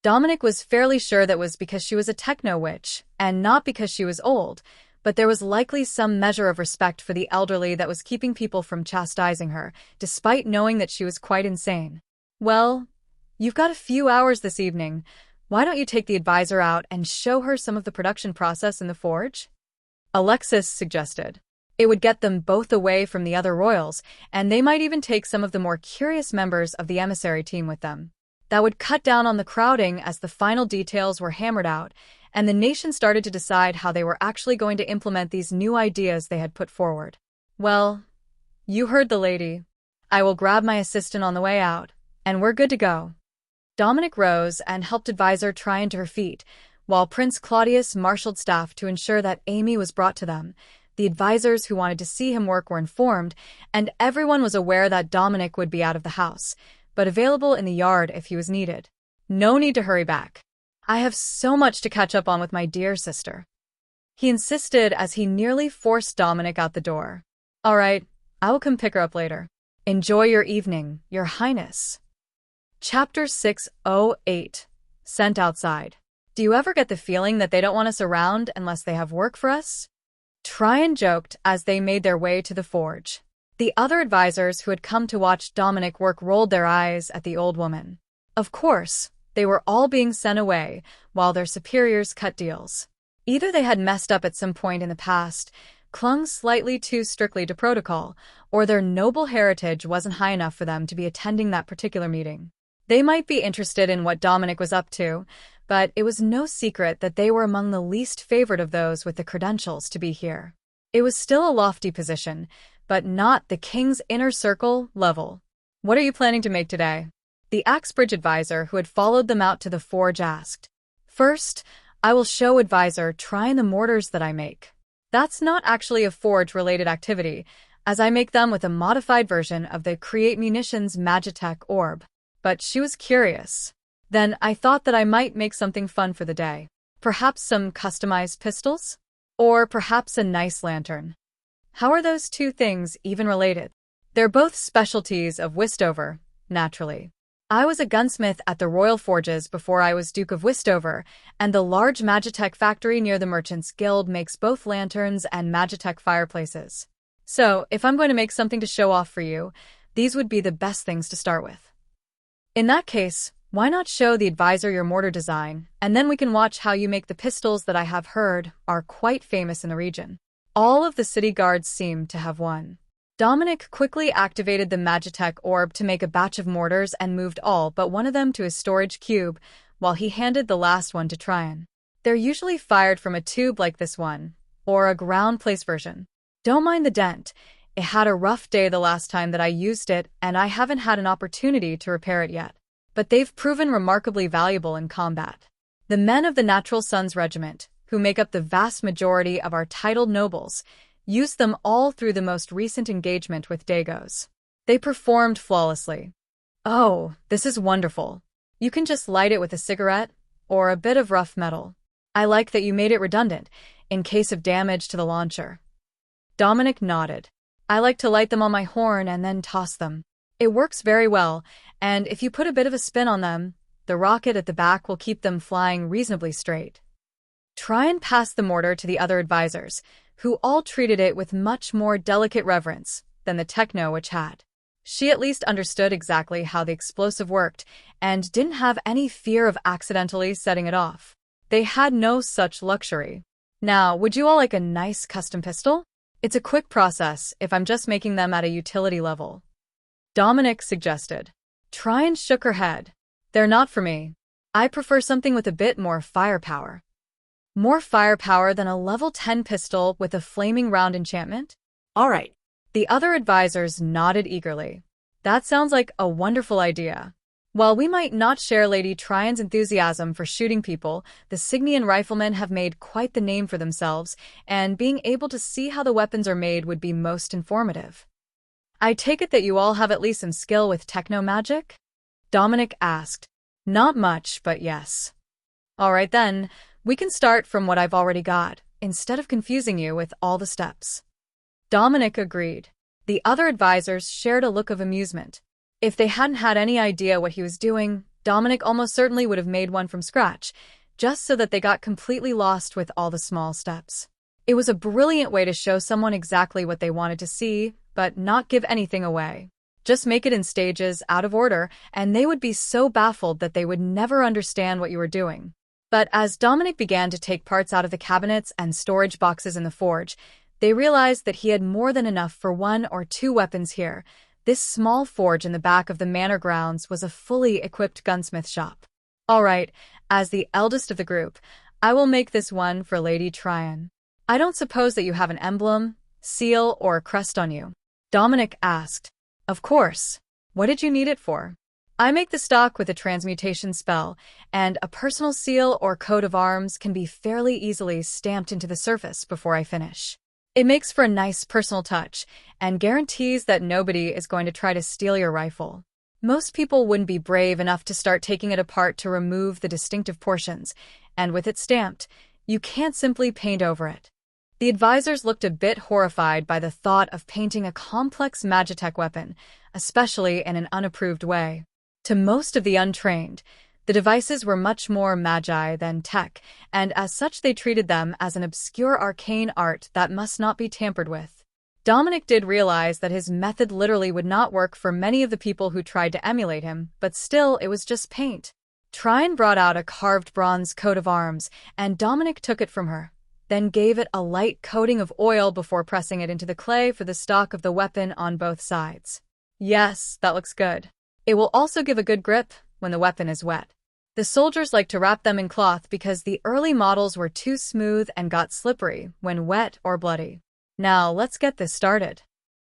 Dominic was fairly sure that was because she was a techno-witch, and not because she was old, but there was likely some measure of respect for the elderly that was keeping people from chastising her, despite knowing that she was quite insane. Well, you've got a few hours this evening. Why don't you take the advisor out and show her some of the production process in the forge? Alexis suggested. It would get them both away from the other royals, and they might even take some of the more curious members of the emissary team with them. That would cut down on the crowding as the final details were hammered out, and the nation started to decide how they were actually going to implement these new ideas they had put forward. Well, you heard the lady. I will grab my assistant on the way out, and we're good to go. Dominic rose and helped advisor Tryon to her feet, while Prince Claudius marshaled staff to ensure that Amy was brought to them. The advisors who wanted to see him work were informed, and everyone was aware that Dominic would be out of the house, but available in the yard if he was needed. No need to hurry back. I have so much to catch up on with my dear sister. He insisted as he nearly forced Dominic out the door. All right, I will come pick her up later. Enjoy your evening, Your Highness. Chapter 608. Sent Outside. Do you ever get the feeling that they don't want us around unless they have work for us? Tryon joked as they made their way to the forge. The other advisors who had come to watch Dominic work rolled their eyes at the old woman. Of course, they were all being sent away while their superiors cut deals. Either they had messed up at some point in the past, clung slightly too strictly to protocol, or their noble heritage wasn't high enough for them to be attending that particular meeting. They might be interested in what Dominic was up to, but it was no secret that they were among the least favored of those with the credentials to be here. It was still a lofty position, but not the king's inner circle level. What are you planning to make today? The Axbridge advisor who had followed them out to the forge asked. First, I will show advisor Tryon the mortars that I make. That's not actually a forge-related activity, as I make them with a modified version of the Create Munitions Magitech orb. But she was curious. Then I thought that I might make something fun for the day. Perhaps some customized pistols? Or perhaps a nice lantern. How are those two things even related? They're both specialties of Westover, naturally. I was a gunsmith at the Royal Forges before I was Duke of Westover, and the large Magitech factory near the Merchants Guild makes both lanterns and Magitech fireplaces. So, if I'm going to make something to show off for you, these would be the best things to start with. In that case, why not show the advisor your mortar design, and then we can watch how you make the pistols that I have heard are quite famous in the region. All of the city guards seemed to have one. Dominic quickly activated the Magitech orb to make a batch of mortars and moved all but one of them to his storage cube, while he handed the last one to Tryon. They're usually fired from a tube like this one, or a ground-place version. Don't mind the dent. It had a rough day the last time that I used it, and I haven't had an opportunity to repair it yet. But they've proven remarkably valuable in combat. The men of the Natural Sons Regiment, who make up the vast majority of our titled nobles, used them all through the most recent engagement with Dagos. They performed flawlessly. Oh, this is wonderful. You can just light it with a cigarette, or a bit of rough metal. I like that you made it redundant, in case of damage to the launcher. Dominic nodded. I like to light them on my horn and then toss them. It works very well, and if you put a bit of a spin on them, the rocket at the back will keep them flying reasonably straight. Tryon passed the mortar to the other advisors, who all treated it with much more delicate reverence than the techno-witch had. She at least understood exactly how the explosive worked and didn't have any fear of accidentally setting it off. They had no such luxury. Now, would you all like a nice custom pistol? It's a quick process if I'm just making them at a utility level. Dominic suggested. Tryon shook her head. They're not for me. I prefer something with a bit more firepower. More firepower than a level 10 pistol with a flaming round enchantment? All right. The other advisors nodded eagerly. That sounds like a wonderful idea. While we might not share Lady Tryon's enthusiasm for shooting people, the Signian riflemen have made quite the name for themselves, and being able to see how the weapons are made would be most informative. I take it that you all have at least some skill with techno-magic? Dominic asked. Not much, but yes. All right then, we can start from what I've already got, instead of confusing you with all the steps. Dominic agreed. The other advisors shared a look of amusement. If they hadn't had any idea what he was doing, Dominic almost certainly would have made one from scratch, just so that they got completely lost with all the small steps. It was a brilliant way to show someone exactly what they wanted to see, but not give anything away. Just make it in stages, out of order, and they would be so baffled that they would never understand what you were doing. But as Dominic began to take parts out of the cabinets and storage boxes in the forge, they realized that he had more than enough for 1 or 2 weapons here. This small forge in the back of the manor grounds was a fully equipped gunsmith shop. All right, as the eldest of the group, I will make this one for Lady Tryon. I don't suppose that you have an emblem, seal, or crest on you? Dominic asked. Of course. What did you need it for? I make the stock with a transmutation spell, and a personal seal or coat of arms can be fairly easily stamped into the surface before I finish. It makes for a nice personal touch, and guarantees that nobody is going to try to steal your rifle. Most people wouldn't be brave enough to start taking it apart to remove the distinctive portions, and with it stamped, you can't simply paint over it. The advisors looked a bit horrified by the thought of painting a complex Magitech weapon, especially in an unapproved way. To most of the untrained, the devices were much more magi than tech, and as such they treated them as an obscure arcane art that must not be tampered with. Dominic did realize that his method literally would not work for many of the people who tried to emulate him, but still it was just paint. Tryon brought out a carved bronze coat of arms, and Dominic took it from her, then gave it a light coating of oil before pressing it into the clay for the stock of the weapon on both sides. Yes, that looks good. It will also give a good grip when the weapon is wet. The soldiers like to wrap them in cloth because the early models were too smooth and got slippery when wet or bloody. Now, let's get this started.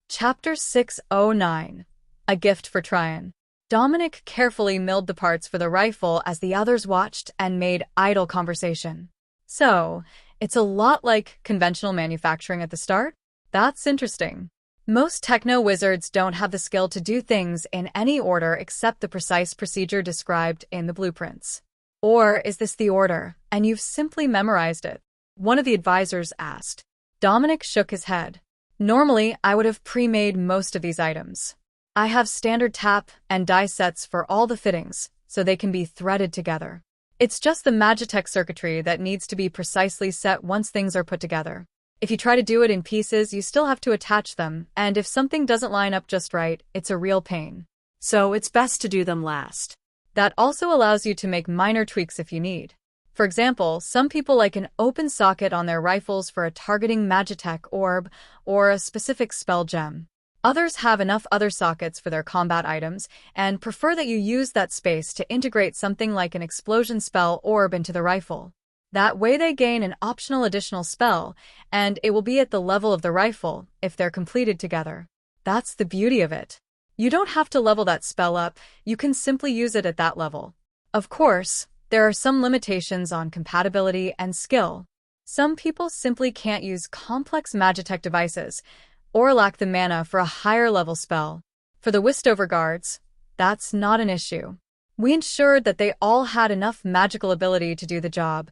Chapter 609. A Gift for Tryon. Dominic carefully milled the parts for the rifle as the others watched and made idle conversation. So, it's a lot like conventional manufacturing at the start? That's interesting. Most techno-wizards don't have the skill to do things in any order except the precise procedure described in the blueprints. Or is this the order, and you've simply memorized it? One of the advisors asked. Dominic shook his head. Normally, I would have pre-made most of these items. I have standard tap and die sets for all the fittings, so they can be threaded together. It's just the Magitech circuitry that needs to be precisely set once things are put together. If you try to do it in pieces, you still have to attach them, and if something doesn't line up just right, it's a real pain. So it's best to do them last. That also allows you to make minor tweaks if you need. For example, some people like an open socket on their rifles for a targeting Magitech orb or a specific spell gem. Others have enough other sockets for their combat items and prefer that you use that space to integrate something like an explosion spell orb into the rifle. That way they gain an optional additional spell, and it will be at the level of the rifle if they're completed together. That's the beauty of it. You don't have to level that spell up, you can simply use it at that level. Of course, there are some limitations on compatibility and skill. Some people simply can't use complex Magitech devices, or lack the mana for a higher level spell. For the Westover guards, that's not an issue. We ensured that they all had enough magical ability to do the job,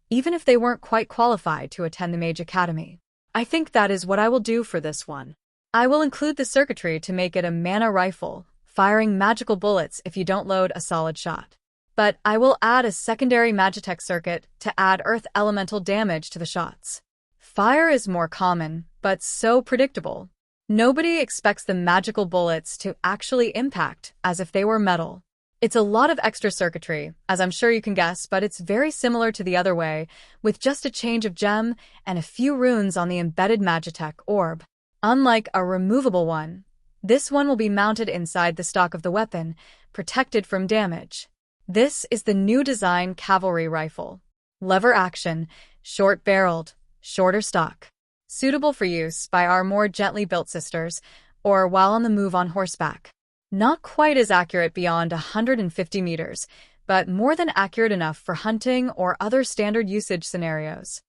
even if they weren't quite qualified to attend the Mage Academy. I think that is what I will do for this one. I will include the circuitry to make it a mana rifle, firing magical bullets if you don't load a solid shot. But I will add a secondary Magitech circuit to add earth elemental damage to the shots. Fire is more common, but so predictable. Nobody expects the magical bullets to actually impact as if they were metal. It's a lot of extra circuitry, as I'm sure you can guess, but it's very similar to the other way, with just a change of gem and a few runes on the embedded Magitech orb. Unlike a removable one, this one will be mounted inside the stock of the weapon, protected from damage. This is the new design cavalry rifle. Lever action, short-barreled, shorter stock. Suitable for use by our more gently built sisters, or while on the move on horseback. Not quite as accurate beyond 150 meters, but more than accurate enough for hunting or other standard usage scenarios.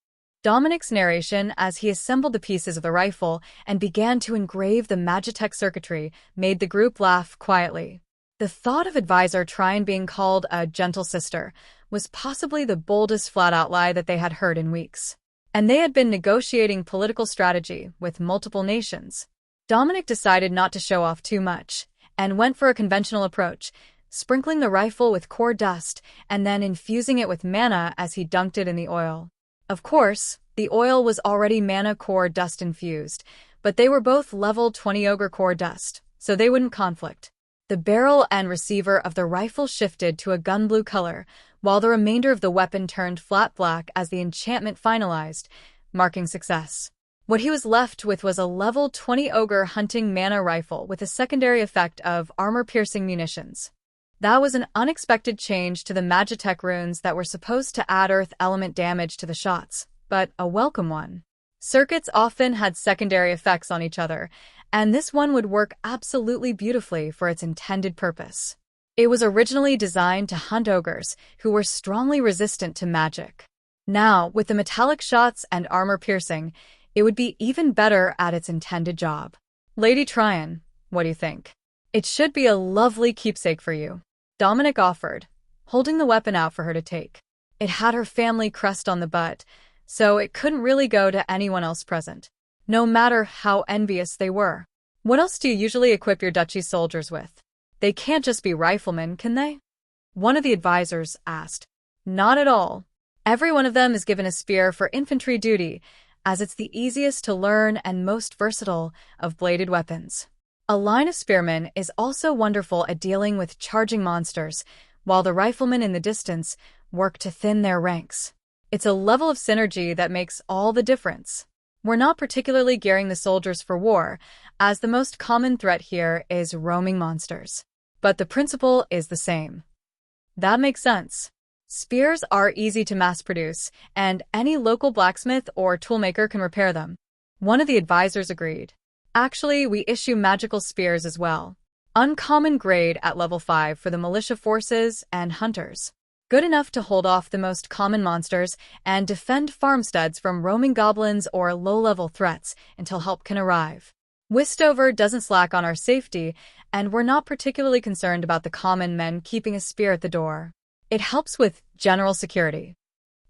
Dominic's narration as he assembled the pieces of the rifle and began to engrave the Magitech circuitry made the group laugh quietly. The thought of advisor Tryon being called a gentle sister was possibly the boldest flat-out lie that they had heard in weeks. And they had been negotiating political strategy with multiple nations. Dominic decided not to show off too much, and went for a conventional approach, sprinkling the rifle with core dust and then infusing it with mana as he dunked it in the oil. Of course, the oil was already mana core dust infused, but they were both level 20 ogre core dust, so they wouldn't conflict. The barrel and receiver of the rifle shifted to a gun blue color, while the remainder of the weapon turned flat black as the enchantment finalized, marking success. What he was left with was a level 20 ogre hunting mana rifle with a secondary effect of armor-piercing munitions. That was an unexpected change to the Magitech runes that were supposed to add earth element damage to the shots, but a welcome one. Circuits often had secondary effects on each other, and this one would work absolutely beautifully for its intended purpose. It was originally designed to hunt ogres, who were strongly resistant to magic. Now, with the metallic shots and armor piercing, it would be even better at its intended job. Lady Tryon, what do you think? It should be a lovely keepsake for you, Dominic offered, holding the weapon out for her to take. It had her family crest on the butt, so it couldn't really go to anyone else present, no matter how envious they were. What else do you usually equip your duchy soldiers with? They can't just be riflemen, can they? One of the advisors asked. Not at all. Every one of them is given a spear for infantry duty, as it's the easiest to learn and most versatile of bladed weapons. A line of spearmen is also wonderful at dealing with charging monsters, while the riflemen in the distance work to thin their ranks. It's a level of synergy that makes all the difference. We're not particularly gearing the soldiers for war, as the most common threat here is roaming monsters. But the principle is the same. That makes sense. Spears are easy to mass-produce, and any local blacksmith or toolmaker can repair them. One of the advisors agreed. Actually, we issue magical spears as well. Uncommon grade at level 5 for the militia forces and hunters. Good enough to hold off the most common monsters and defend farmsteads from roaming goblins or low-level threats until help can arrive. Wistover doesn't slack on our safety, and we're not particularly concerned about the common men keeping a spear at the door. It helps with general security.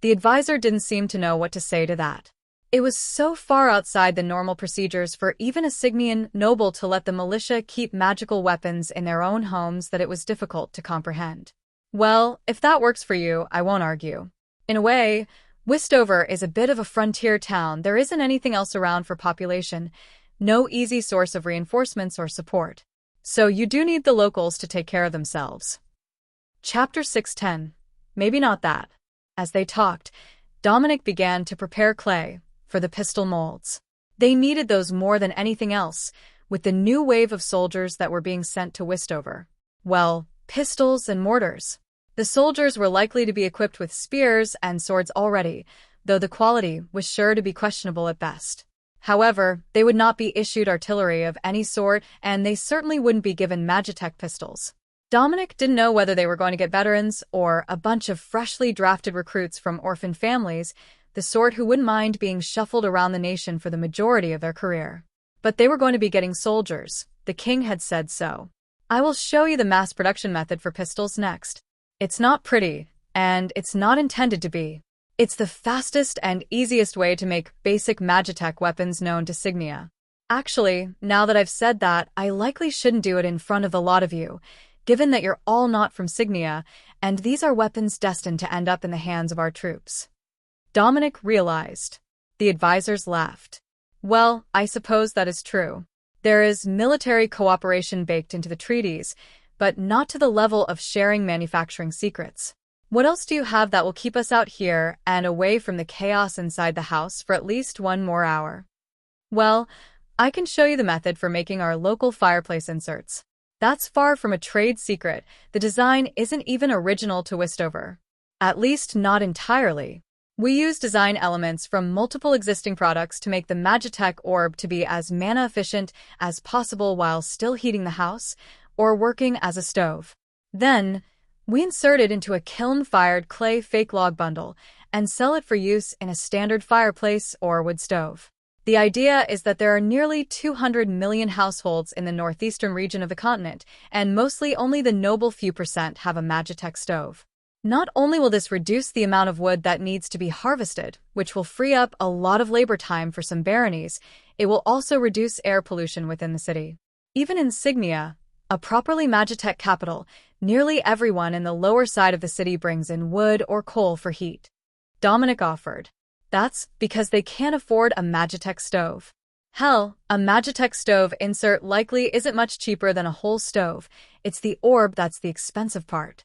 The advisor didn't seem to know what to say to that. It was so far outside the normal procedures for even a Signian noble to let the militia keep magical weapons in their own homes that it was difficult to comprehend. Well, if that works for you, I won't argue. In a way, Wistover is a bit of a frontier town. There isn't anything else around for population, no easy source of reinforcements or support. So you do need the locals to take care of themselves. Chapter 610. Maybe not that. As they talked, Dominic began to prepare clay for the pistol molds. They needed those more than anything else, with the new wave of soldiers that were being sent to Wistover. Well, pistols and mortars. The soldiers were likely to be equipped with spears and swords already, though the quality was sure to be questionable at best. However, they would not be issued artillery of any sort, and they certainly wouldn't be given Magitech pistols. Dominic didn't know whether they were going to get veterans or a bunch of freshly drafted recruits from orphan families, the sort who wouldn't mind being shuffled around the nation for the majority of their career. But they were going to be getting soldiers. The king had said so. I will show you the mass production method for pistols next. It's not pretty, and it's not intended to be. It's the fastest and easiest way to make basic Magitech weapons known to Signia. Actually, now that I've said that, I likely shouldn't do it in front of the lot of you, given that you're all not from Signia, and these are weapons destined to end up in the hands of our troops. Dominic realized. The advisors laughed. Well, I suppose that is true. There is military cooperation baked into the treaties, but not to the level of sharing manufacturing secrets. What else do you have that will keep us out here and away from the chaos inside the house for at least one more hour? Well, I can show you the method for making our local fireplace inserts. That's far from a trade secret. The design isn't even original to Wistover. At least not entirely. We use design elements from multiple existing products to make the Magitech orb to be as mana efficient as possible while still heating the house or working as a stove. Then, we insert it into a kiln-fired clay fake log bundle and sell it for use in a standard fireplace or wood stove. The idea is that there are nearly 200 million households in the northeastern region of the continent, and mostly only the noble few % have a Magitech stove. Not only will this reduce the amount of wood that needs to be harvested, which will free up a lot of labor time for some baronies, it will also reduce air pollution within the city. Even in Signia, a properly Magitech capital, nearly everyone in the lower side of the city brings in wood or coal for heat. Dominic offered. That's because they can't afford a Magitech stove. Hell, a Magitech stove insert likely isn't much cheaper than a whole stove. It's the orb that's the expensive part.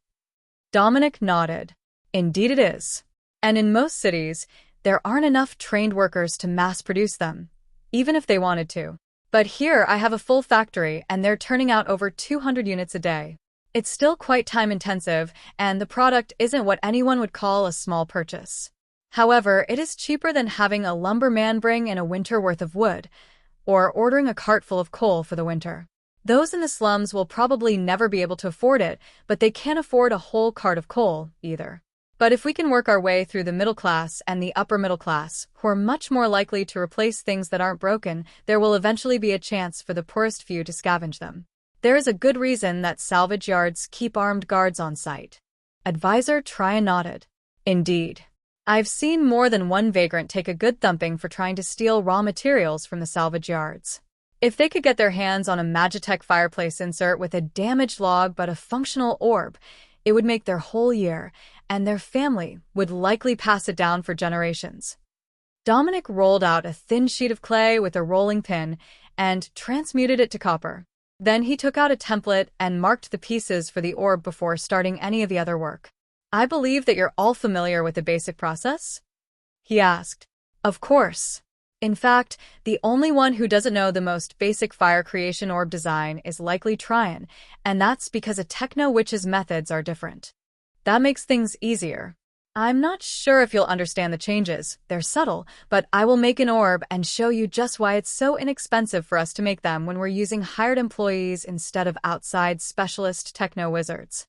Dominic nodded. Indeed it is. And in most cities, there aren't enough trained workers to mass produce them, even if they wanted to. But here I have a full factory and they're turning out over 200 units a day. It's still quite time-intensive, and the product isn't what anyone would call a small purchase. However, it is cheaper than having a lumberman bring in a winter worth of wood, or ordering a cart full of coal for the winter. Those in the slums will probably never be able to afford it, but they can't afford a whole cart of coal, either. But if we can work our way through the middle class and the upper middle class, who are much more likely to replace things that aren't broken, there will eventually be a chance for the poorest few to scavenge them. There is a good reason that salvage yards keep armed guards on site. Advisor Tryon nodded. Indeed. I've seen more than one vagrant take a good thumping for trying to steal raw materials from the salvage yards. If they could get their hands on a Magitech fireplace insert with a damaged log but a functional orb, it would make their whole year, and their family would likely pass it down for generations. Dominic rolled out a thin sheet of clay with a rolling pin and transmuted it to copper. Then he took out a template and marked the pieces for the orb before starting any of the other work. I believe that you're all familiar with the basic process? He asked. Of course. In fact, the only one who doesn't know the most basic fire creation orb design is likely Tryon, and that's because a techno-witch's methods are different. That makes things easier. I'm not sure if you'll understand the changes. They're subtle, but I will make an orb and show you just why it's so inexpensive for us to make them when we're using hired employees instead of outside specialist techno-wizards.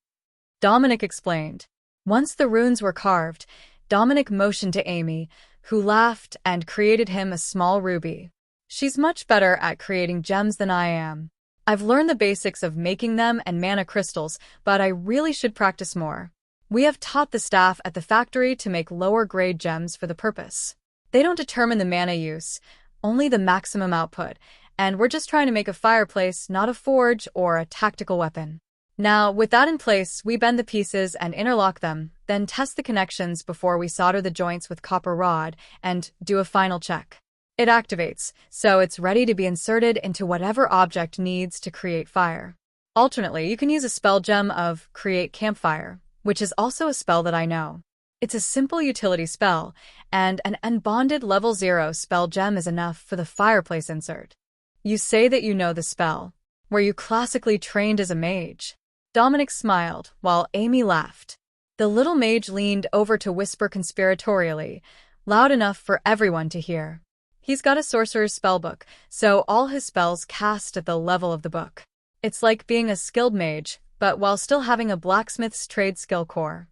Dominic explained. Once the runes were carved, Dominic motioned to Amy, who laughed and created him a small ruby. She's much better at creating gems than I am. I've learned the basics of making them and mana crystals, but I really should practice more. We have taught the staff at the factory to make lower-grade gems for the purpose. They don't determine the mana use, only the maximum output, and we're just trying to make a fireplace, not a forge or a tactical weapon. Now, with that in place, we bend the pieces and interlock them, then test the connections before we solder the joints with copper rod and do a final check. It activates, so it's ready to be inserted into whatever object needs to create fire. Alternately, you can use a spell gem of Create Campfire, which is also a spell that I know. It's a simple utility spell, and an unbonded level 0 spell gem is enough for the fireplace insert. You say that you know the spell. Were you classically trained as a mage? Dominic smiled, while Amy laughed. The little mage leaned over to whisper conspiratorially, loud enough for everyone to hear. He's got a sorcerer's spellbook, so all his spells cast at the level of the book. It's like being a skilled mage, but while still having a blacksmith's trade skill core.